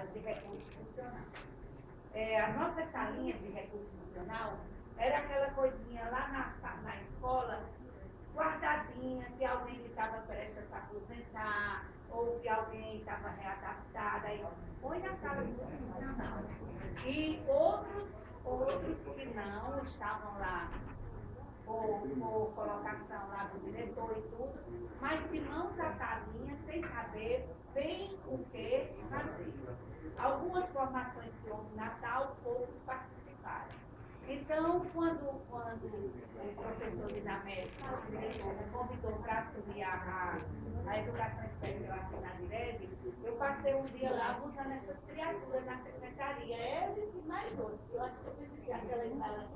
salas de recurso funcional. As nossas salinhas de recurso funcional era aquela coisinha lá na escola, guardadinha, que alguém estava prestes a se aposentar, ou que alguém estava readaptado, aí põe na sala de recurso funcional. E outros que não estavam lá por colocação lá do diretor e tudo, mas de mãos atadinhas, sem saber bem o que fazer. Algumas formações que houve no Natal, poucos participaram. Então, quando o professor Dinamérico, o diretor, me convidou para assumir a educação especial aqui na DIRED, eu passei um dia lá usando essas criaturas na secretaria, eles e mais outros. Eu acho que eu visitei aquela sala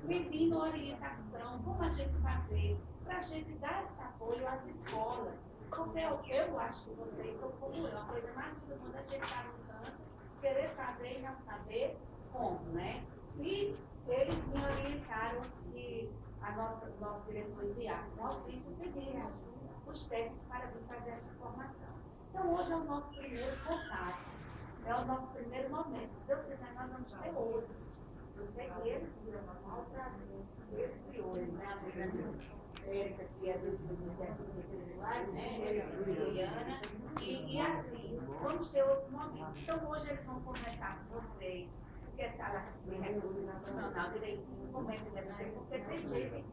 pedindo orientação, como a gente fazer, para a gente dar esse apoio às escolas. Porque eu acho que vocês são como eu, a coisa mais linda quando a gente está no canto, querer fazer e não saber como, né? E eles me orientaram que o nosso diretor enviasse um ofício pedindo os técnicos para vir fazer essa formação. Então, hoje é o nosso primeiro contato, é o nosso primeiro momento. Se Deus quiser, nós vamos ter outros. Eu sei que eles viram um maior prazer, eles e hoje, né? A menina Érica, que é do Vestibular, né? Érica e Juliana, e assim, vamos ter outros momentos. Então, hoje eles vão conversar com vocês, porque a sala de recurso nacional direitinho, como é que deve ser, porque tem gente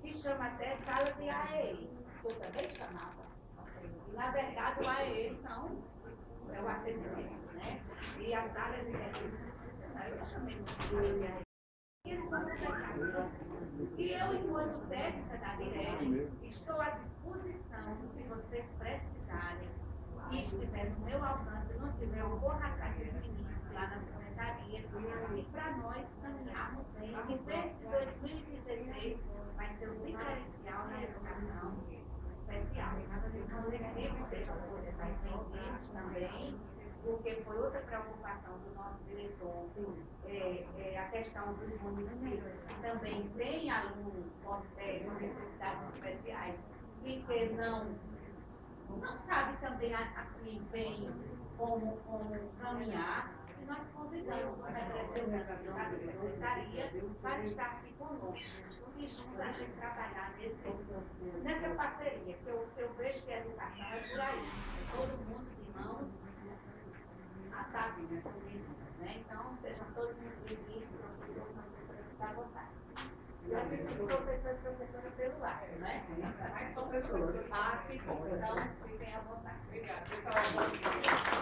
que chama até sala de AEI, que eu também chamava. E, na verdade, o AEI não é o atendimento, né? E a sala de recurso nacional, eu chamei de sala de AEI. E eles vão conversar com vocês. E eu, enquanto técnica da DIRED, estou à disposição do que vocês precisarem e estiver no meu alcance, não tiver, eu vou atrás dos meninos lá na secretaria e para nós caminharmos bem, que esse 2016 vai ser o diferencial na educação especial. Os municípios sejam todos mais bem-vindos também, porque foi outra preocupação do nosso diretor, a questão dos municípios que também têm alunos com necessidades especiais e que não sabe também assim bem como caminhar, e nós convidamos o representante da secretaria para estar aqui conosco e juntos a gente trabalhar nessa parceria, que eu vejo que a educação é por aí, é todo mundo de mãos atadas, né? Então, sejam todos muito bem-vindos, professor, ficar à vontade. E a gente tem professor e professora pelo lado, né? Mais professor. Ah, que bom. Então, fiquem à vontade. Obrigada.